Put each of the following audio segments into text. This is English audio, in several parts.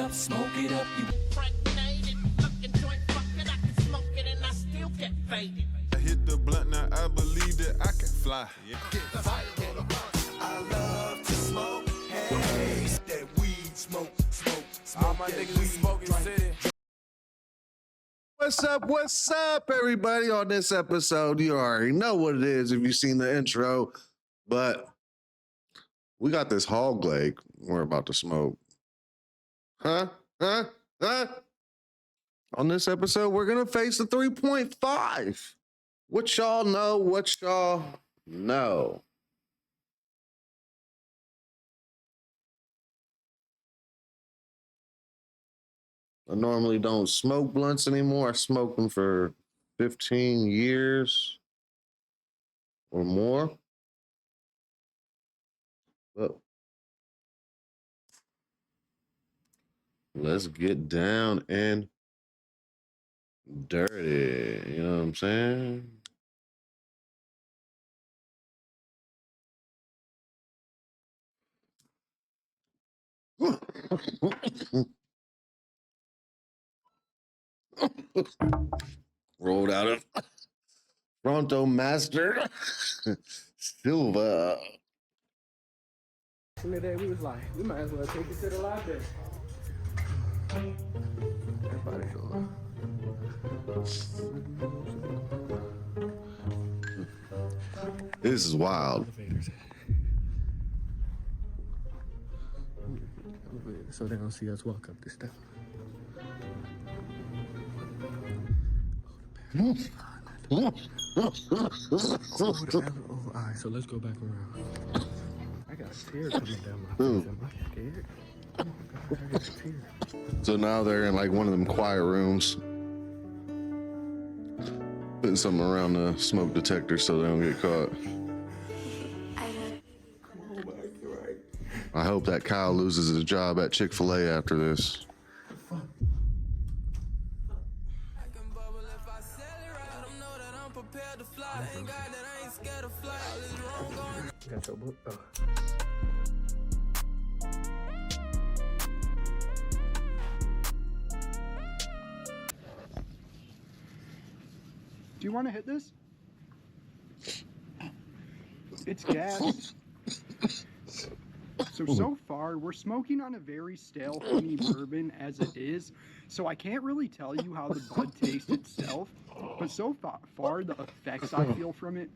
up, smoke it up. You impregnated, fucking joint fucking, I can smoke it and I still get faded. I hit the blunt, now I believe that I can fly. Yeah. Get the fire on the bus. I love to smoke. Hey, that weed, smoke, smoke, smoke. All my niggas is smoking city. What's up, everybody? On this episode, you already know what it is if you've seen the intro, but we got this hog leg we're about to smoke. Huh? On this episode, we're going to face the 3.5. What y'all know? I normally don't smoke blunts anymore. I smoked them for 15 years or more. But let's get down and dirty. You know what I'm saying? Rolled out of Pronto Master Silva. The day we was like, we might as well take it to the library. Everybody go. This is wild. So they don't see us walk up this stuff. Alright, so let's go back around. I got a tear coming down my face. Am I scared? Oh my God, I got a tear. So now they're in like one of them quiet rooms, putting something around the smoke detector so they don't get caught. I hope that Kyle loses his job at Chick-fil-A after this. Got your book though. Do you want to hit this? It's gas. So far, we're smoking on a very stale honey bourbon as it is, so I can't really tell you how the bud tastes itself, but so far, the effects I feel from it,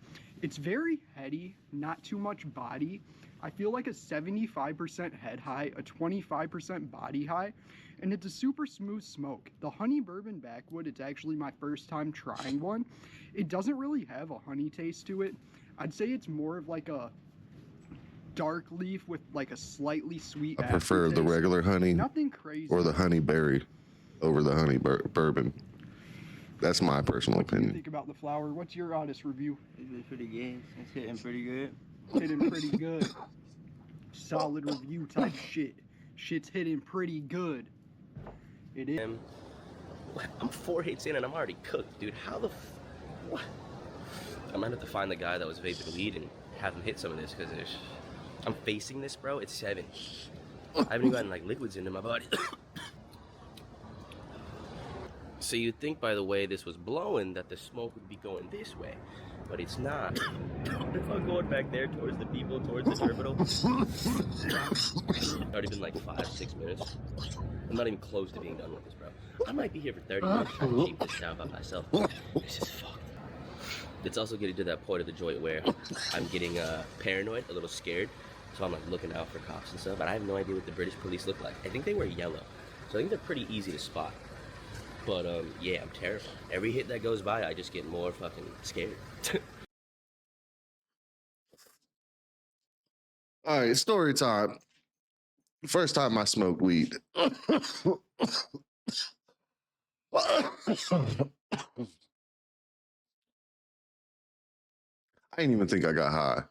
it's very heady, not too much body. I feel like a 75% head high, a 25% body high, and it's a super smooth smoke. The honey bourbon backwood, it's actually my first time trying one. It doesn't really have a honey taste to it. I'd say it's more of like a dark leaf with like a slightly sweet I prefer aftertaste. the regular honey Nothing crazy. or the honey berry over the honey bourbon. That's my personal What do you opinion. think about the flower? What's your honest review? It's pretty good. It's hitting pretty good. Hitting pretty good. Solid review type shit. Shit's hitting pretty good. It is. I'm 4 hits in and I'm already cooked, dude. How the what? I might have to find the guy that was vaping weed and have him hit some of this because I'm facing this, bro. It's 7. I haven't even gotten like liquids into my body. So you'd think by the way this was blowing that the smoke would be going this way, but it's not. If I'm going back there towards the people, towards the terminal. It's already been like 5-6 minutes. I'm not even close to being done with this, bro. I might be here for 30 minutes trying to keep this down by myself. This is fucked. It's also getting to that point of the joint where I'm getting paranoid, a little scared. So I'm like looking out for cops and stuff, but I have no idea what the British police look like. I think they wear yellow. So I think they're pretty easy to spot. But yeah, I'm terrified. Every hit that goes by, I just get more fucking scared. All right, story time. First time I smoked weed. I didn't even think I got high.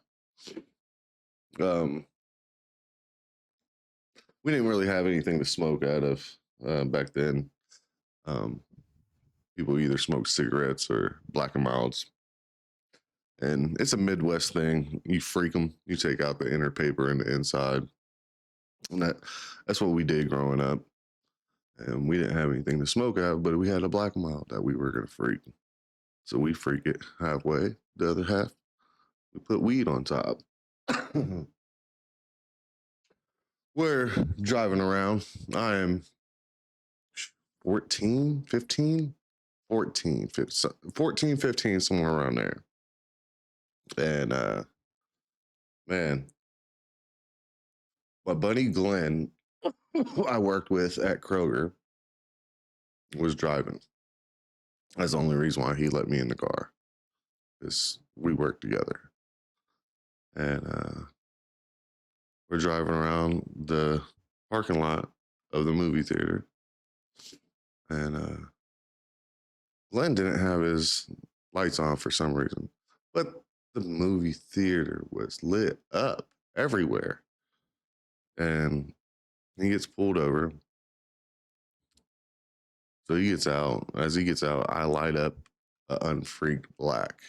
We didn't really have anything to smoke out of back then. People either smoke cigarettes or black and milds. And it's a Midwest thing. You freak them. You take out the inner paper and the inside. And that's what we did growing up. And we didn't have anything to smoke out, but we had a black mild that we were going to freak. So we freak it halfway. The other half, we put weed on top. We're driving around. I am 14, 15, 14, 15, somewhere around there. And man, my buddy Glenn, who I worked with at Kroger, was driving. That's the only reason why he let me in the car, is we worked together. And we're driving around the parking lot of the movie theater. And Glenn didn't have his lights on for some reason, but the movie theater was lit up everywhere. And he gets pulled over. So he gets out. As he gets out, I light up an unfreaked black,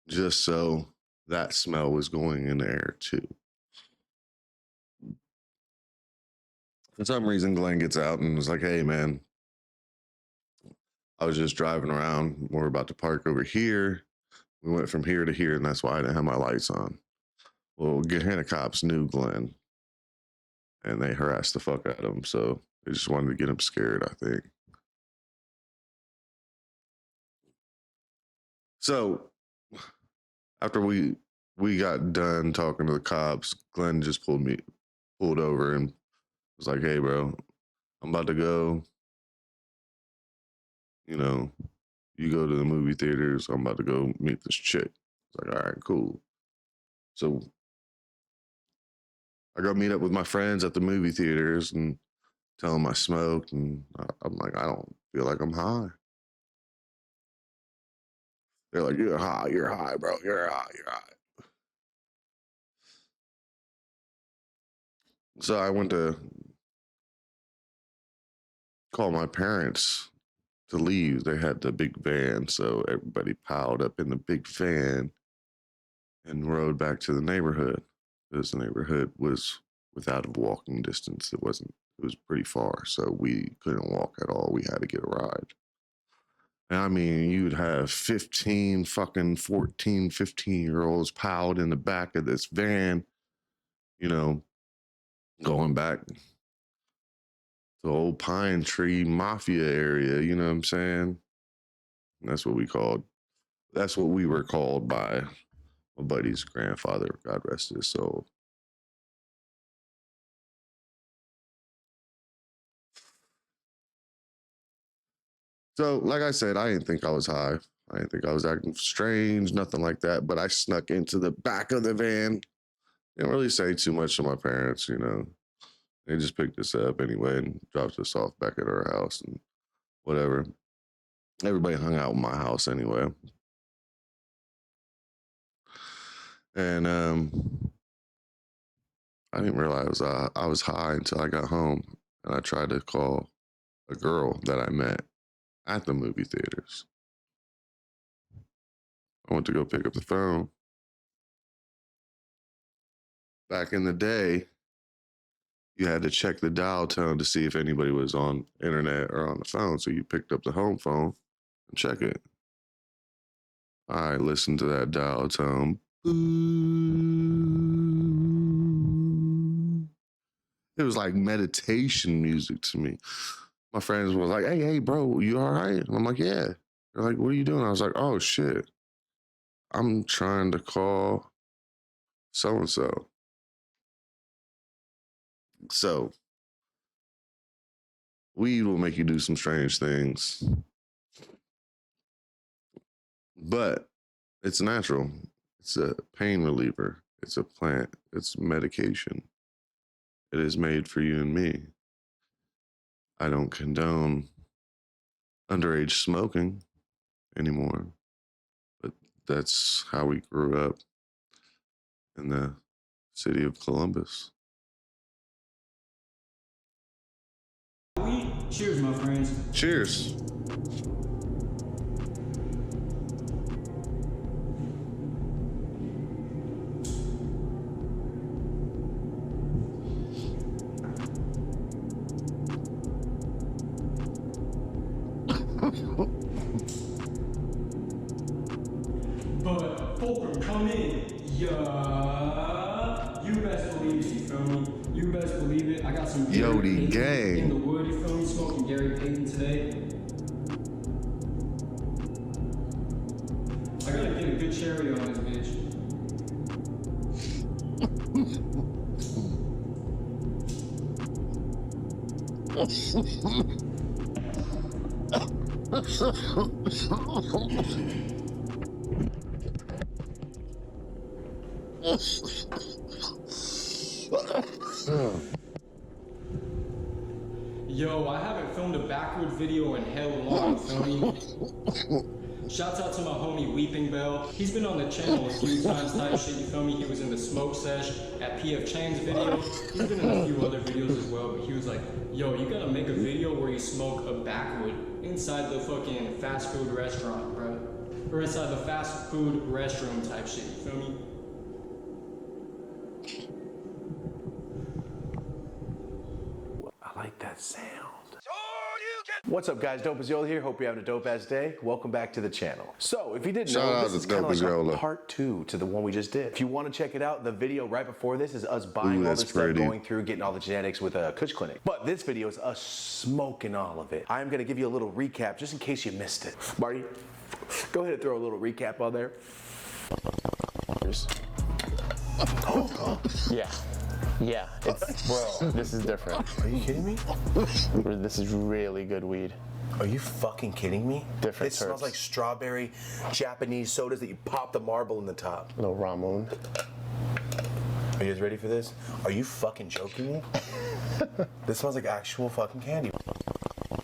just so that smell was going in the air too. For some reason, Glenn gets out and was like, hey, man, I was just driving around. We're about to park over here. We went from here to here, and that's why I didn't have my lights on. Well, Gehenna cops knew Glenn, and they harassed the fuck out of him. So they just wanted to get him scared, I think. So after we got done talking to the cops, Glenn just pulled over and was like, hey, bro, I'm about to go. You know, you go to the movie theaters. I'm about to go meet this chick. It's like, all right, cool. So I go meet up with my friends at the movie theaters and tell them I smoked. And I'm like, I don't feel like I'm high. They're like, you're high, bro. You're high. So I went to call my parents to leave. They had the big van, so everybody piled up in the big van and rode back to the neighborhood, because the neighborhood was without a walking distance. It was pretty far, so we couldn't walk at all. We had to get a ride. And I mean, you'd have 14, 15-year-olds piled in the back of this van, you know, going back the old Pine Tree Mafia area, you know what I'm saying? That's what we were called by my buddy's grandfather, God rest his soul. So, like I said, I didn't think I was high. I didn't think I was acting strange, nothing like that. But I snuck into the back of the van. Didn't really say too much to my parents, you know. They just picked us up anyway and dropped us off back at our house and whatever. Everybody hung out in my house anyway. And I didn't realize I was high until I got home. And I tried to call a girl that I met at the movie theaters. I went to go pick up the phone. Back in the day, you had to check the dial tone to see if anybody was on internet or on the phone. So you picked up the home phone and check it. I listened to that dial tone. It was like meditation music to me. My friends were like, hey, bro, you all right? And I'm like, yeah. They're like, what are you doing? I was like, oh, shit. I'm trying to call so-and-so. So weed will make you do some strange things. But it's natural. It's a pain reliever. It's a plant. It's medication. It is made for you and me. I don't condone underage smoking anymore, but that's how we grew up in the city of Columbus. Cheers, my friends. Cheers. But Fulcrum, come in. Yeah. You best believe it, you feel me? You best believe it. I got some Yodi gang. in the wood, you feel me? Smoking Gary Payton today. I gotta get a good cherry on this bitch. Yo, I haven't filmed a backward video in hell long, feel me? Shouts out to my homie Weeping Bell. He's been on the channel a few times type shit, you feel me? He was in the smoke sesh at PF Chang's video. He's been in a few other videos as well, but he was like, yo, you gotta make a video where you smoke a backwood inside the fucking fast food restaurant, bro. Or inside the fast food restroom type shit, you feel me? I like that sound. What's up, guys? Dope as Yola here. Hope you're having a dope ass day. Welcome back to the channel. So, if you didn't Shout know, out this to is kind Dope of as like Yola. a part 2 to the one we just did. If you want to check it out, the video right before this is us buying all that's this stuff, pretty. going through, getting all the genetics with a Kush Clinic. But this video is us smoking all of it. I'm going to give you a little recap just in case you missed it. Marty, go ahead and throw a little recap on there. Yeah, it's, bro, this is different. Are you kidding me? This is really good weed. Are you fucking kidding me? Different It smells terps. like strawberry Japanese sodas that you pop the marble in the top. No ramen. Are you guys ready for this? Are you fucking joking me? This smells like actual fucking candy.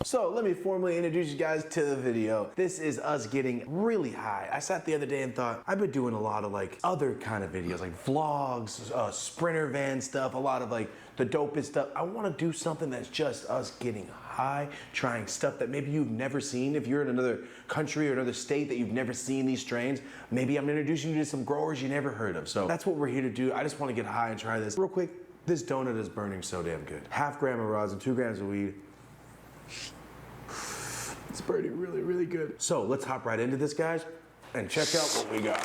So let me formally introduce you guys to the video. This is us getting really high. I sat the other day and thought, I've been doing a lot of like other kind of videos, like vlogs, sprinter van stuff, a lot of like the dopest stuff. I wanna do something that's just us getting high, trying stuff that maybe you've never seen. If you're in another country or another state that you've never seen these strains, maybe I'm introducing you to some growers you never heard of. So that's what we're here to do. I just wanna get high and try this. Real quick, this donut is burning so damn good. 1/2 gram of rosin, 2 grams of weed. It's burning really, really good. So let's hop right into this, guys, and check out what we got.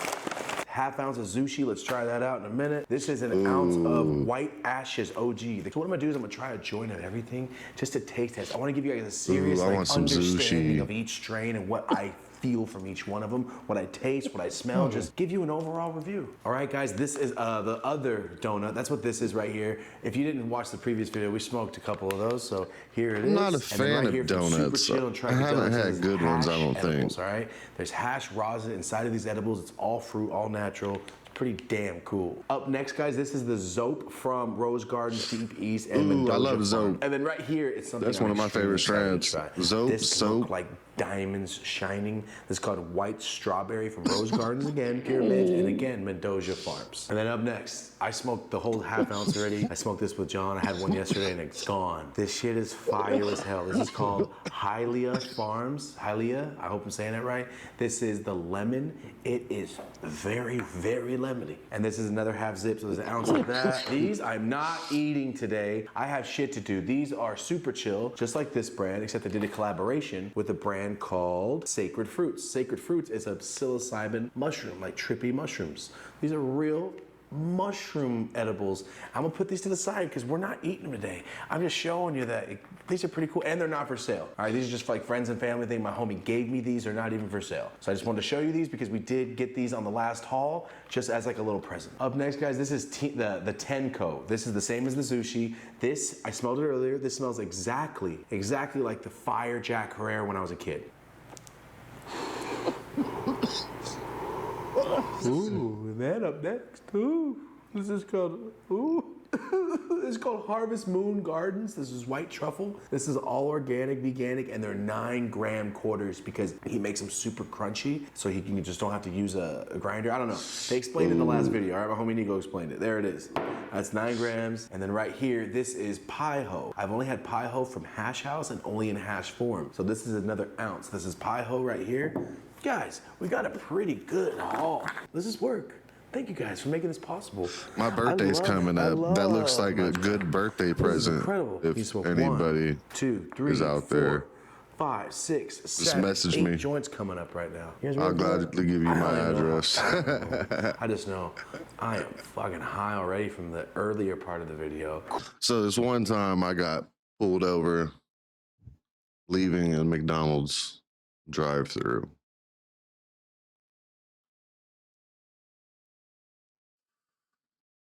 1/2 ounce of Zushi, let's try that out in a minute. This is an ounce of White Ashes OG. So what I'm gonna do is I'm gonna try a joint of everything just to taste test. I wanna give you guys a serious I want some understanding Zushi. of each strain and what I feel from each one of them, what I taste, what I smell, just give you an overall review. All right, guys, this is the other donut. That's what this is right here. If you didn't watch the previous video, we smoked a couple of those, so here it is. I'm not a And then fan right here of from Super donuts. Chill and I haven't Trichodonuts had is good ones, I hash don't think. edibles, all right? There's hash rosin inside of these edibles. It's all fruit, all natural. Pretty damn cool. Up next, guys, this is the Zope from Rose Gardens Deep East and Ooh, Mendoza I love Farm. Zope. And then right here, it's something That's one I'm of my favorite extremely excited strands. to try. Zope, This soap. look like diamonds shining. This is called White Strawberry from Rose Gardens again, Pyramid, and again, Mendoza Farms. And then up next, I smoked the whole 1/2 ounce already. I smoked this with John. I had one yesterday and it's gone. This shit is fire as hell. This is called Hylia Farms. Hylia, I hope I'm saying that right. This is the lemon. It is very, very lemony. And this is another 1/2 zip, so there's an ounce of that. These I'm not eating today. I have shit to do. These are super chill, just like this brand, except I did a collaboration with a brand called Sacred Fruits. Sacred Fruits is a psilocybin mushroom, like trippy mushrooms. These are real mushroom edibles. I'm gonna put these to the side because we're not eating them today. I'm just showing you that these are pretty cool and they're not for sale. All right, these are just for like friends and family thing. My homie gave me these, they're not even for sale. So I just wanted to show you these because we did get these on the last haul just as like a little present. Up next, guys, this is the Tenko. This is the same as the Zushi. This, I smelled it earlier. This smells exactly like the Fire Jack Herrera when I was a kid. Ooh, and then up next, ooh, this is called, ooh, this is called Harvest Moon Gardens. This is white truffle. This is all organic, veganic, and they're 9 gram quarters because he makes them super crunchy, so you just don't have to use a grinder. I don't know. They explained it in the last video. All right, my homie Nico explained it. There it is. That's 9 grams. And then right here, this is Pie-Ho. I've only had Pie-Ho from Hash House and only in hash form. So this is another ounce. This is Pie-Ho right here. Guys, we got a pretty good haul. This is work. Thank you guys for making this possible. My birthday's coming up. That looks like a good birthday present. Incredible. If anybody 2, 3, is out 4, there. 5, 6, Just 7, message 8 me. joints coming up right now. You guys I'll ready for gladly it? give you I my don't even know address. I just know I am fucking high already from the earlier part of the video. So this one time I got pulled over leaving a McDonald's drive-through.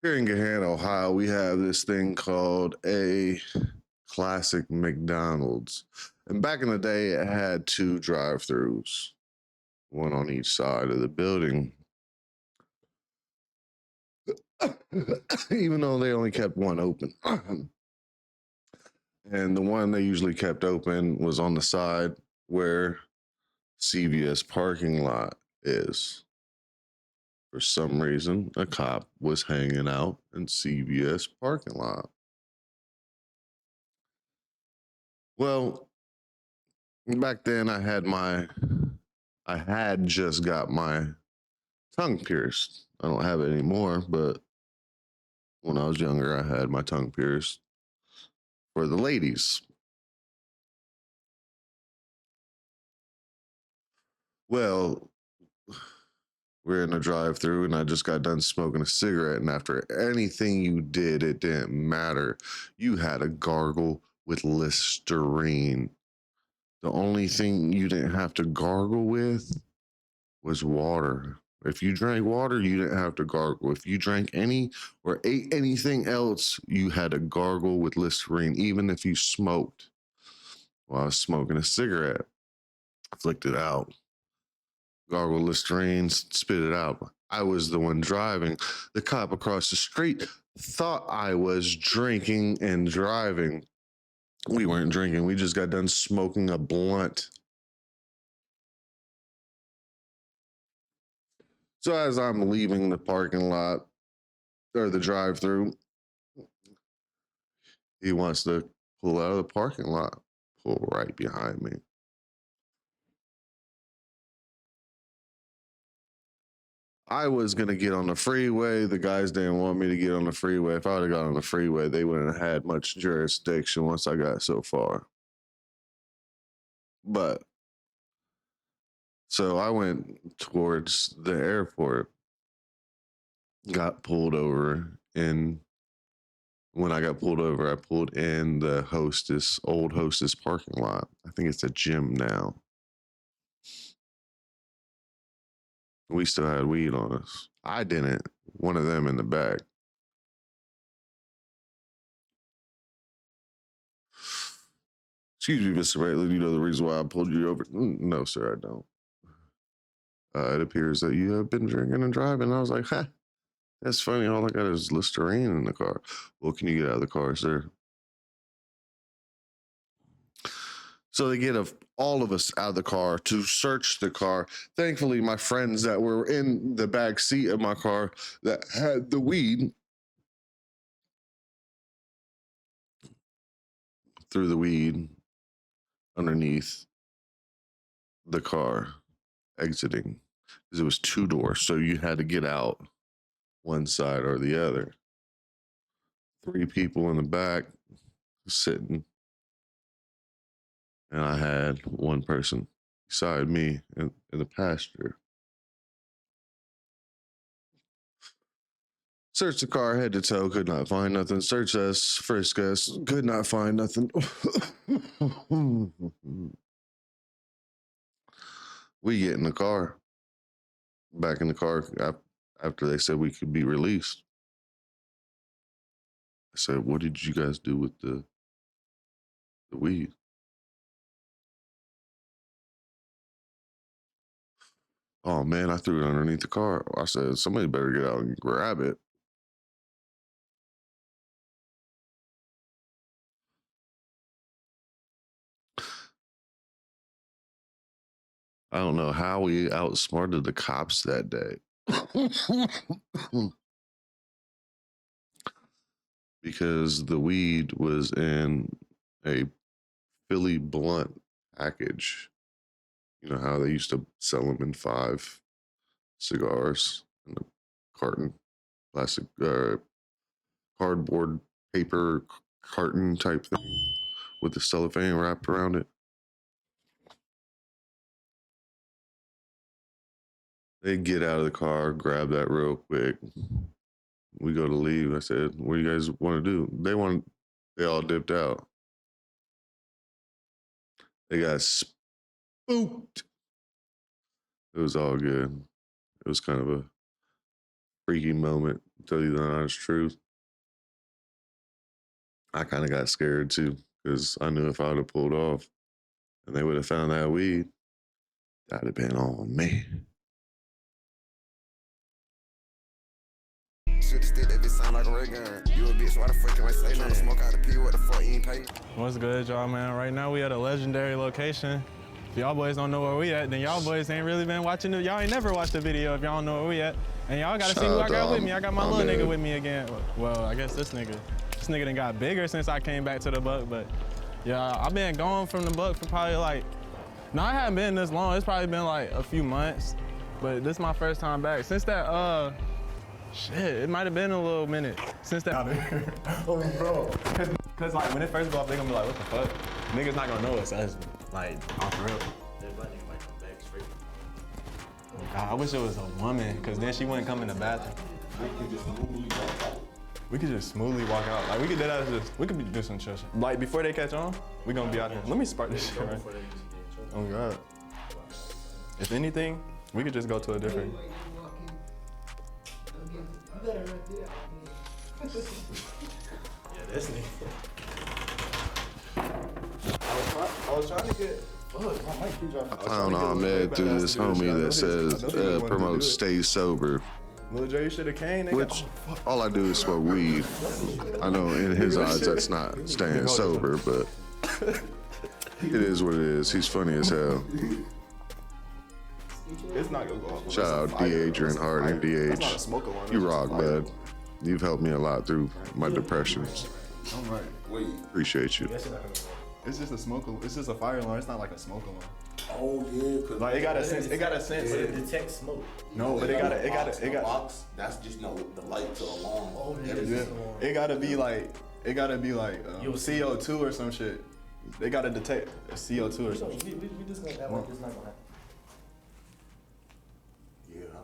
Here in Gahanna, Ohio, we have this thing called a classic McDonald's. And back in the day, it had 2 drive-throughs, one on each side of the building. Even though they only kept one open. And the one they usually kept open was on the side where CVS parking lot is. For some reason, a cop was hanging out in CVS parking lot. Well, back then I had just got my tongue pierced. I don't have it anymore, but when I was younger, I had my tongue pierced for the ladies. Well, we're in a drive-through and I just got done smoking a cigarette, and after anything you did, it didn't matter. You had to gargle with Listerine. The only thing you didn't have to gargle with was water. If you drank water, you didn't have to gargle. If you drank any or ate anything else, you had to gargle with Listerine, even if you smoked. While I was smoking a cigarette, I flicked it out. Gargle Listerine, spit it out. I was the one driving. The cop across the street thought I was drinking and driving. We weren't drinking. We just got done smoking a blunt. So as I'm leaving the parking lot or the drive-through, he wants to pull out of the parking lot, pull right behind me. I was going to get on the freeway. The guys didn't want me to get on the freeway. If I would have got on the freeway, they wouldn't have had much jurisdiction once I got so far. But so I went towards the airport, got pulled over, and when I got pulled over, I pulled in the old hostess parking lot. I think it's a gym now. We still had weed on us. I didn't. One of them in the back. Excuse me, Mr. Ratliff, you know the reason why I pulled you over? No, sir, I don't. It appears that you have been drinking and driving. I was like, ha, that's funny. All I got is Listerine in the car. Well, can you get out of the car, sir? So they get all of us out of the car to search the car. Thankfully, my friends that were in the back seat of my car that had the weed threw the weed underneath the car exiting, because it was 2 doors. So you had to get out one side or the other. 3 people in the back sitting. And I had one person beside me in the passenger. Searched the car head to toe, could not find nothing. Searched us, frisked us, could not find nothing. We get in the car, back in the car after they said we could be released. I said, what did you guys do with the weed? Oh man, I threw it underneath the car. I said, somebody better get out and grab it. I don't know how we outsmarted the cops that day. Because the weed was in a Philly blunt package. You know how they used to sell them in 5 cigars in a carton, plastic, cardboard paper carton type thing with the cellophane wrapped around it. They get out of the car, grab that real quick. We go to leave. I said, what do you guys want to do? They all dipped out. They got spooked. It was all good. It was kind of a freaky moment, to tell you the honest truth. I kind of got scared too, because I knew if I would have pulled off and they would have found that weed, that'd have been on me. Should stick that bitch sound like a ray gun. You a bitch, why the fuck you ain't say nothing? Smoke out the pee, what the fuck you ain't pay? What's good, y'all, man? Right now we at a legendary location. If y'all boys don't know where we at, then y'all boys ain't really been watching it. Y'all ain't never watched the video if y'all don't know where we at. And y'all gotta see who I got with me. I got my little nigga with me again. Well, I guess this nigga done got bigger since I came back to the Buck, but yeah, I've been gone from the Buck for probably like, no, I haven't been this long. It's probably been like a few months, but this is my first time back. Since that, shit, it might have been a little minute since that. Oh, bro. Cause like when it first go off, they gonna be like, what the fuck? Niggas not gonna know it's us, like, off the real. God, I wish it was a woman, cause then she wouldn't come in the bathroom. We could just smoothly walk out. Like we could do that. We could do some chill shit. Like before they catch on, we gonna be out here. Let me spark this shit, right? Oh God. If anything, we could just go to a different. Yeah, this nigga. I was trying to get. I found Ahmed through this homie that says promotes stay sober. Lil J, you should have came. Which all I do is smoke weed. I know in his eyes that's not staying sober, but it is what it is. He's funny as hell. It's not gonna go off. Shout out D. Adrian Harding, DH. You rock, bud. You've helped me a lot through my depressions. All right. Wait. Appreciate you. It's just a smoke alarm. It's just a fire alarm. It's not like a smoke alarm. Oh yeah, cause like it got a sense. It got a sense. It detects smoke. No, but it got. Box. That's just the light to alarm. Oh yeah. It gotta be like CO2 or some shit. They gotta detect a CO2 or something. We just gonna have like this not gonna happen. Yeah, I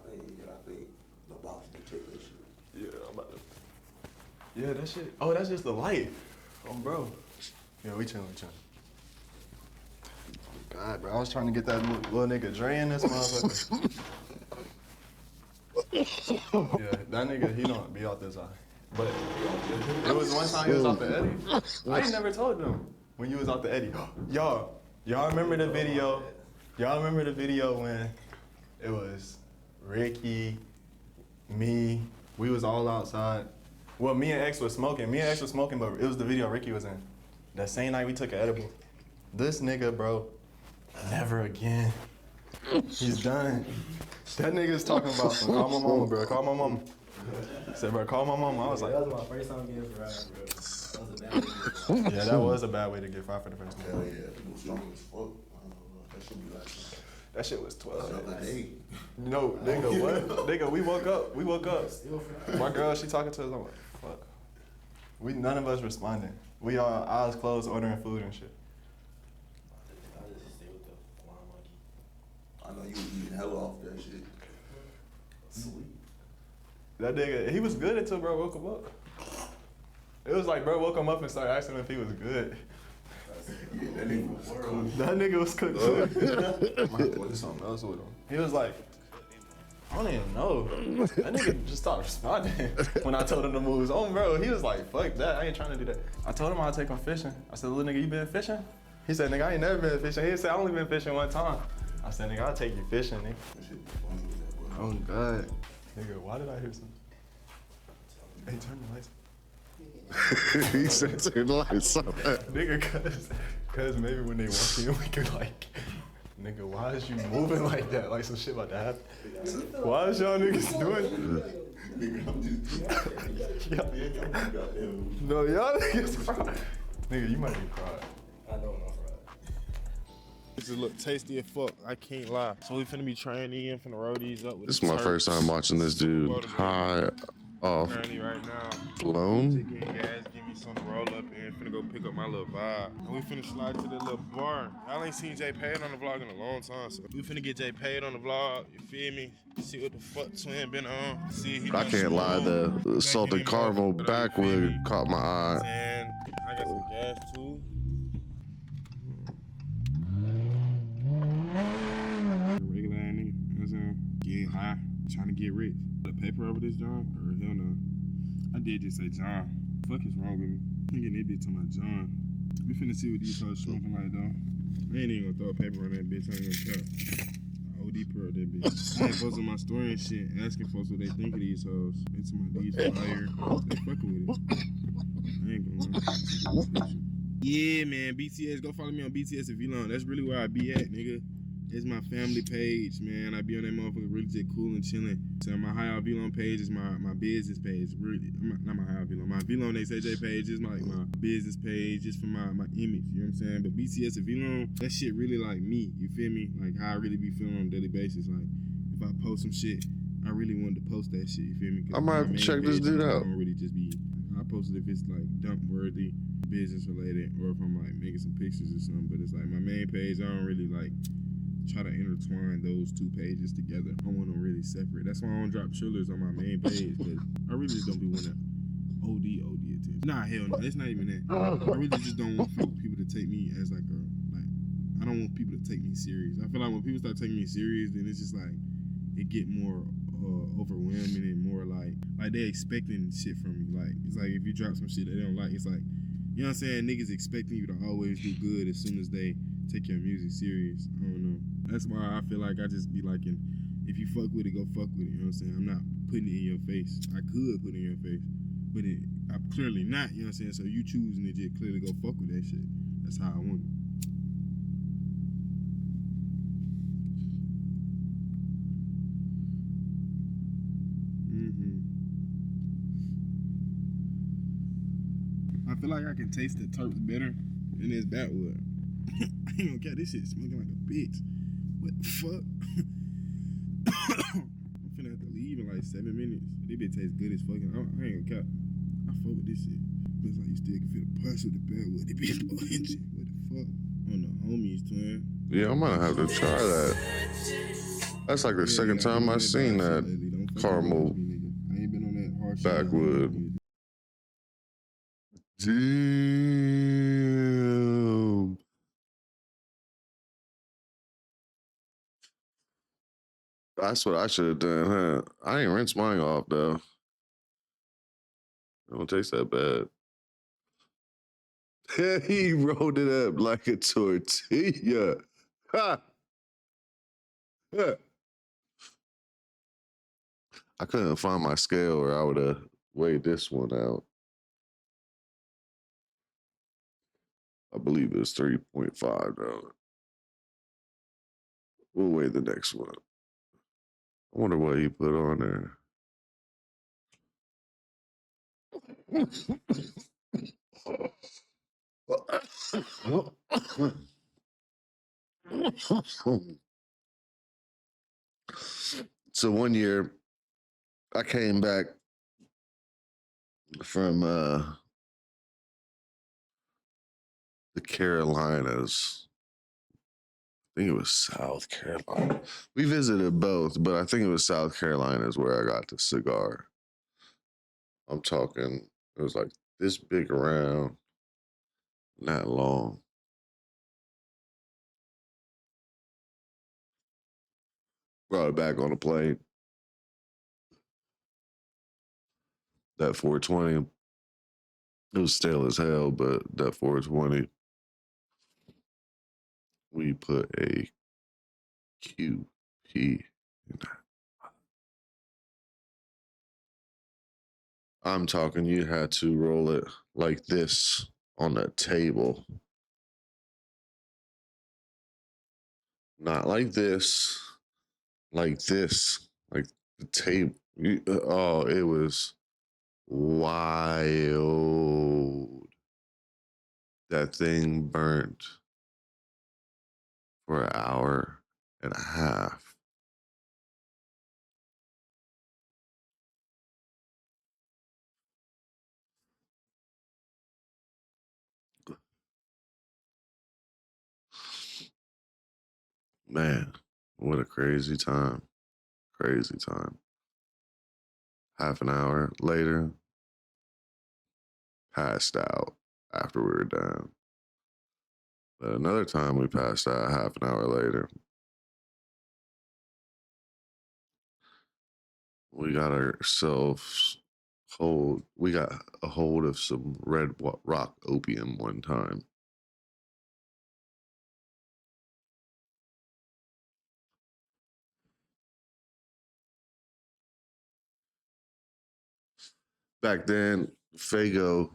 think the box detect that shit. Yeah, I'm about to. Yeah, that shit. Oh, that's just the light. Oh, bro. Yeah, we chillin'. God, bro, I was trying to get that little nigga Dre in this motherfucker. Yeah, that nigga, he don't be out this high. But it was one time he was off the Eddie. I ain't never told them when you was off the Eddie. Y'all remember the video? Y'all remember the video when it was Ricky, me, we was all outside. Well, me and X was smoking. But it was the video Ricky was in. That same night we took an edible. This nigga, bro, never again. He's done. That nigga's talking about some, call my mama, bro. Call my mama. He said, bro, call my mama. I was like, that was my first time getting fried, bro. yeah, that was a bad way to get fried for the first time. Hell yeah, people strong as fuck. That should be like that shit was 12. No, nigga, what? Nigga, we woke up. My girl, she talking to us. I'm like, fuck. None of us responding. We all eyes closed, ordering food and shit. I know you eating hell off that shit. Sweet. That nigga, he was good until bro woke him up. It was like bro woke him up and started asking him if he was good. Yeah, that nigga was cooked. That nigga was cooked too. Might do something else with him. He was like, I don't even know. That nigga just started responding when I told him to move his own, bro. He was like, fuck that, I ain't trying to do that. I told him I'd take him fishing. I said, little nigga, you been fishing? He said, nigga, I ain't never been fishing. He said, I only been fishing one time. I said, nigga, I'll take you fishing, nigga. Oh, God. Nigga, why did I hear something? Hey, turn the lights on. He said turn the lights on. Nigga, cause maybe when they walk in, we could like, nigga, why is you moving like that? Like some shit about to happen. Why is y'all niggas doing? Nigga, I'm just. No, y'all niggas fried. Nigga, you might be fried. I know I'm fried. This look tasty as fuck. I can't lie. So we finna be training in, finna roll these up with This is my first time watching this dude high off right now. blown. Getting gas, give me some to roll up in. Finna finna go pick up my little vibe. And we finna slide to the little bar. Y'all ain't seen Jay Paid on the vlog in a long time, so we finna get Jay Paid on the vlog. You feel me? See what the fuck Twin been on. See if he I done can't lie, smoke. the Back salted in that caramel motherfucker, though, you feel me? backwood caught my eye. And I got some gas too. Regular ass nigga, you know what I'm saying? Getting high, trying to get rich. The paper over this John? Or hell no. I did just say John. Fuck is wrong with me? I'm getting that bitch to my John. We finna see what these hoes smoking like though. I ain't even gonna throw a paper on that bitch. I ain't gonna cap. OD pearl that bitch. I ain't posting my story and shit, asking folks what they think of these hoes. They to my these fire. They fucking with it. I ain't gonna lie. Yeah, man. BTS, go follow me on BTS if you long. That's really where I be at, nigga. It's my family page, man. I be on that motherfucker really just cool and chilling. So my High Vlon page is my business page. Really, not my High Vlon. My Vlon XAJ page is like my business page, just for my image. You know what I'm saying? But BTS and Vlon, that shit really like me. You feel me? Like how I really be feeling on a daily basis. Like if I post some shit, I really wanted to post that shit. You feel me? I might have to check this dude out. I don't really just be. I post it if it's like dump worthy, business related, or if I'm like making some pictures or something. But it's like my main page. I don't really like try to intertwine those two pages together. I want them really separate. That's why I don't drop trailers on my main page, because I really just don't be wanting OD attention. Nah, hell no, it's not even that. I really just don't want people to take me as like I don't want people to take me serious. I feel like when people start taking me serious, then it's just like, it get more overwhelming and more like they expecting shit from me. Like, it's like if you drop some shit they don't like, it's like, you know what I'm saying? Niggas expecting you to always do good as soon as they take your music serious. I don't know. That's why I feel like I just be like, if you fuck with it, go fuck with it. You know what I'm saying? I'm not putting it in your face. I could put it in your face, but I'm clearly not. You know what I'm saying? So you choosing to just clearly go fuck with that shit. That's how I want it. I feel like I can taste the Turks better than this backwood. I ain't gonna care, this shit smoking like a bitch. What the fuck? I'm finna have to leave in like 7 minutes. This bitch tastes good as fucking. I ain't gonna cap. I fuck with this shit. But it's like you still can feel the punch with the backwood. This bitch low engine. What the fuck? On the homies, twin. Yeah, I might have to try that. That's like the second time I've seen that caramel I ain't been on that hard shit. backwood. Damn. That's what I should have done, huh? I ain't rinse mine off though. It don't taste that bad. He rolled it up like a tortilla. Ha! Ha! I couldn't find my scale or I would have weighed this one out. I believe it's 3.5 though. We'll weigh the next one. I wonder what he put on there. So one year I came back from the Carolinas. I think it was South Carolina. We visited both, but I think it was South Carolina is where I got the cigar. I'm talking, it was like this big around, not long. Brought it back on the plane. That 420, it was stale as hell, but that 420, we put a QP in that. I'm talking, you had to roll it like this on the table. Not like this, like this, like the table. Oh, it was wild. That thing burnt for an hour and a half. Man, what a crazy time. Crazy time. Half an hour later, passed out after we were done. But another time we passed out half an hour later. We got ourselves we got a hold of some red rock opium one time. Back then, Fago,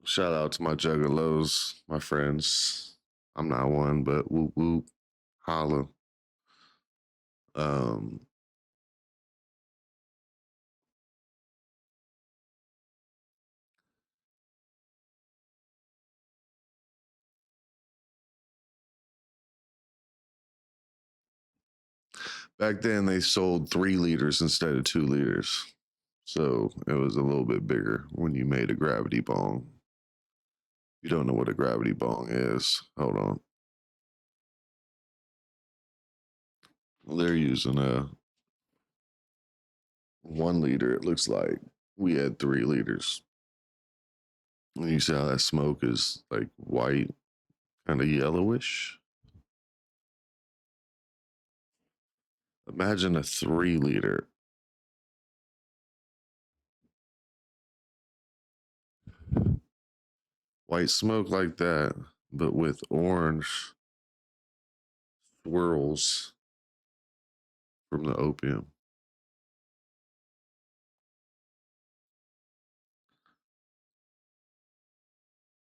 shout out to my juggalos, my friends. I'm not one, but whoop whoop, holla. Um, Back then, they sold 3 liters instead of 2 liters. So it was a little bit bigger when you made a gravity bong. You don't know what a gravity bong is. Hold on. They're using a 1 liter, it looks like. We had 3 liters. And you see how that smoke is like white, kind of yellowish? Imagine a 3 liter. White smoke like that, but with orange swirls from the opium.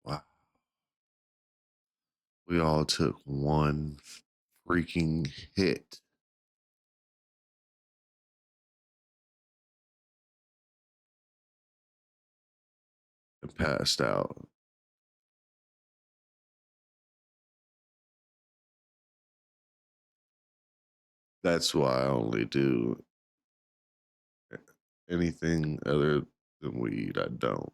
Wow. We all took one freaking hit. And passed out. That's why I only do anything other than weed. I don't.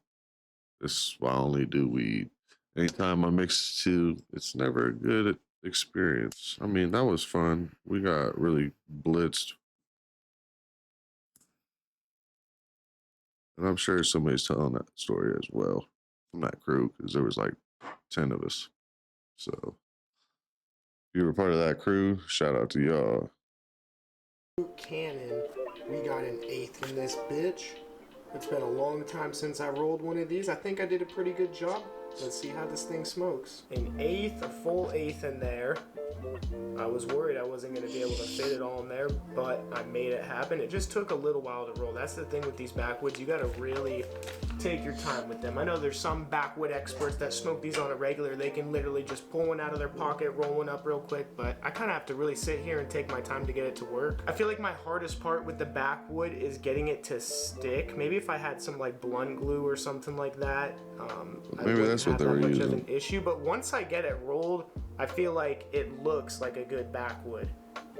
This is why I only do weed. Anytime I mix two, it's never a good experience. I mean, that was fun. We got really blitzed. And I'm sure somebody's telling that story as well from that crew because there was like 10 of us. So if you were part of that crew, shout out to y'all. Cannon, we got an 8th in this bitch. It's been a long time since I rolled one of these. I think I did a pretty good job. Let's see how this thing smokes. An 8th, a full 8th in there. I was worried I wasn't going to be able to fit it all in there, but I made it happen. It just took a little while to roll. That's the thing with these backwoods. You got to really take your time with them. I know there's some backwood experts that smoke these on a regular. They can literally just pull one out of their pocket, roll one up real quick, but I kind of have to really sit here and take my time to get it to work. I feel like my hardest part with the backwood is getting it to stick. Maybe if I had some like blunt glue or something like that, maybe that's what they were much using. of an issue. But once I get it rolled, I feel like it looks like a good backwood.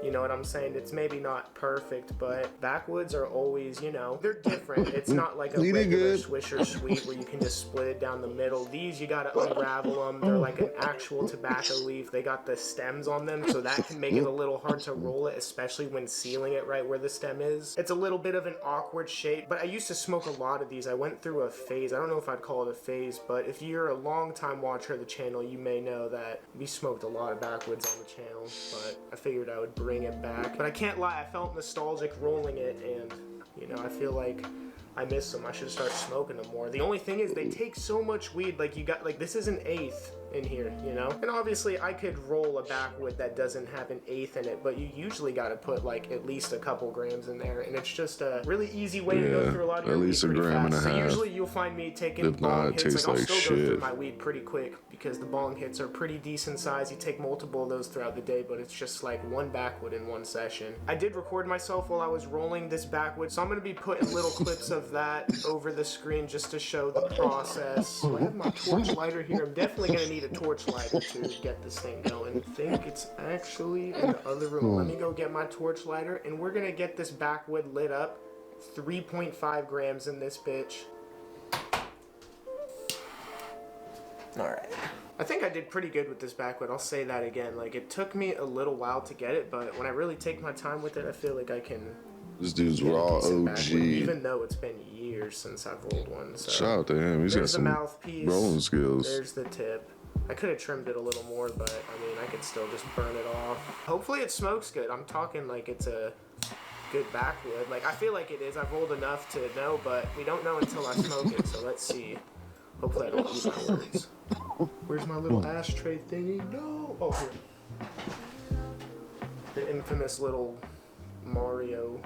You know what I'm saying? It's maybe not perfect, but backwoods are always, you know, they're different. It's not like a regular Swisher Sweet where you can just split it down the middle. These, you gotta unravel them. They're like an actual tobacco leaf. They got the stems on them, so that can make it a little hard to roll it, especially when sealing it right where the stem is. It's a little bit of an awkward shape, but I used to smoke a lot of these. I went through a phase. I don't know if I'd call it a phase, but if you're a long-time watcher of the channel, you may know that we smoked a lot of backwoods on the channel, but I figured I would bring it back. But I can't lie, I felt nostalgic rolling it, and you know, I feel like I miss them. I should start smoking them more. The only thing is they take so much weed. Like you got, like this is an 1/8 in here, you know? And obviously I could roll a backwood that doesn't have an 1/8 in it, but you usually got to put like at least a couple grams in there, and it's just a really easy way to go through a lot of your weed pretty fast. So usually you'll find me taking bong hits. Like I'll still go through my weed pretty quick because the bong hits are pretty decent size. You take multiple of those throughout the day, but it's just like one backwood in one session. I did record myself while I was rolling this backwood, so I'm gonna be putting little clips of that over the screen just to show the process. So I have my torch lighter here. I'm definitely gonna need a torch lighter to get this thing going. I think it's actually in the other room. Let me go get my torch lighter, and we're gonna get this backwood lit up. 3.5 grams in this bitch. All right. I think I did pretty good with this backwood. I'll say that again. Like, it took me a little while to get it, but when I really take my time with it, I feel like I can. This dude's get a raw decent OG. backwood, even though it's been years since I've rolled one. So. Shout out to him. He's got There's the some mouthpiece. rolling skills. There's the tip. I could have trimmed it a little more, but I mean, I could still just burn it off. Hopefully it smokes good. I'm talking like it's a good backwood. Like, I feel like it is. I've rolled enough to know, but we don't know until I smoke it, so let's see. Hopefully I don't eat my words. Where's my little ashtray thingy? No! Oh, here. The infamous little Mario.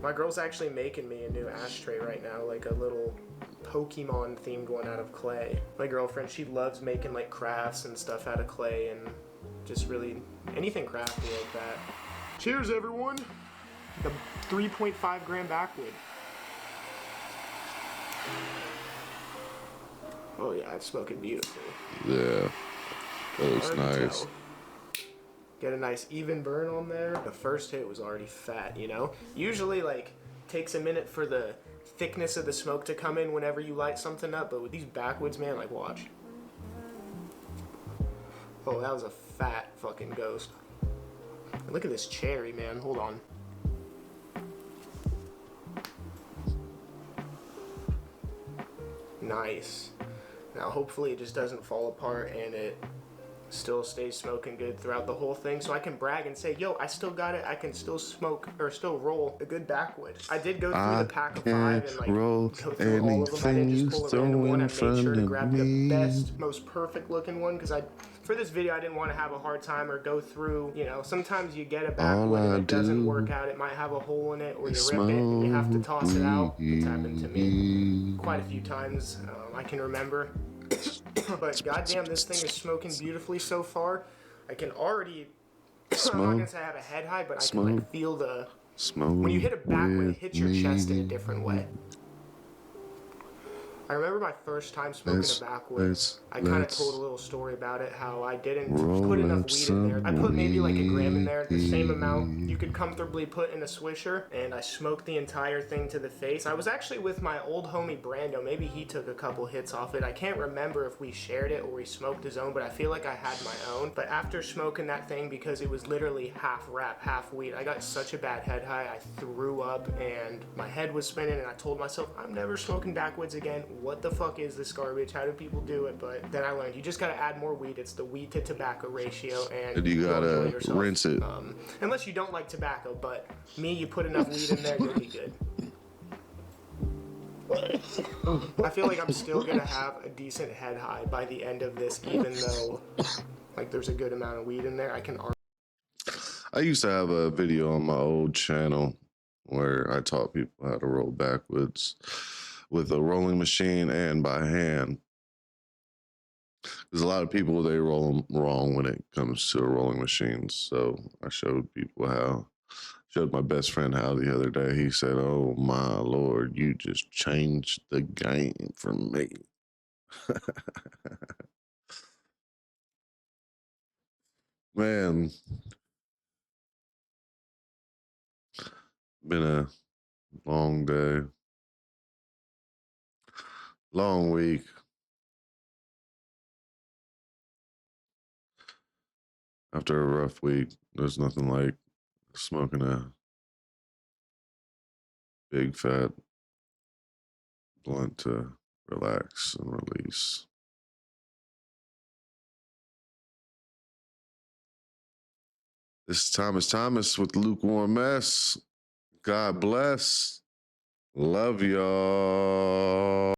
My girl's actually making me a new ashtray right now, like a little Pokemon themed one out of clay. My girlfriend, she loves making like crafts and stuff out of clay and just really anything crafty like that. Cheers, everyone! The 3.5 gram backwood. Oh yeah, it's smoking beautiful. Yeah, that looks Hard to nice. tell. Get a nice even burn on there. The first hit was already fat, you know? Usually, like, takes a minute for the thickness of the smoke to come in whenever you light something up, but with these backwoods, man, like, watch. Oh, that was a fat fucking ghost. Look at this cherry, man. Hold on. Nice. Now, hopefully it just doesn't fall apart and it still stays smoking good throughout the whole thing, so I can brag and say, yo, I still got it. I can still smoke or still roll a good backwood. I did go through the pack of 5 and like roll go through all of them. I didn't just pull a random one. I made sure to grab the best, most perfect looking one because for this video I didn't want to have a hard time or go through, you know, sometimes you get a backwood and it doesn't work out. It might have a hole in it or you rip it and you have to toss it out. It's happened to me quite a few times. I can remember. But goddamn, this thing is smoking beautifully so far. I can already, I'm not gonna say I have a head high, but I can like feel the, when you hit a backwood, it hits your chest in a different way. I remember my first time smoking a backwood. I kind of told a little story about it, how I didn't put enough weed in there. I put maybe like a gram in there, the same amount you could comfortably put in a swisher, and I smoked the entire thing to the face. I was actually with my old homie Brando. Maybe he took a couple hits off it. I can't remember if we shared it or we smoked his own, but I feel like I had my own. But after smoking that thing, because it was literally half wrap, half weed, I got such a bad head high, I threw up and my head was spinning, and I told myself, I'm never smoking backwoods again. What the fuck is this garbage? How do people do it? But then I learned you just gotta add more weed. It's the weed to tobacco ratio, and you you'll gotta enjoy yourself. rinse it. Unless you don't like tobacco, but me, you put enough weed in there, you'll be good. I feel like I'm still gonna have a decent head high by the end of this, even though like there's a good amount of weed in there. I used to have a video on my old channel where I taught people how to roll backwards with a rolling machine and by hand. There's a lot of people, they roll them wrong when it comes to a rolling machine. So I showed people how. Showed my best friend how the other day. He said, oh my Lord, you just changed the game for me. Man, been a long day, long week. After a rough week, there's nothing like smoking a big fat blunt to relax and release. This is Thomas with Lukewarm Mess. God bless. Love y'all.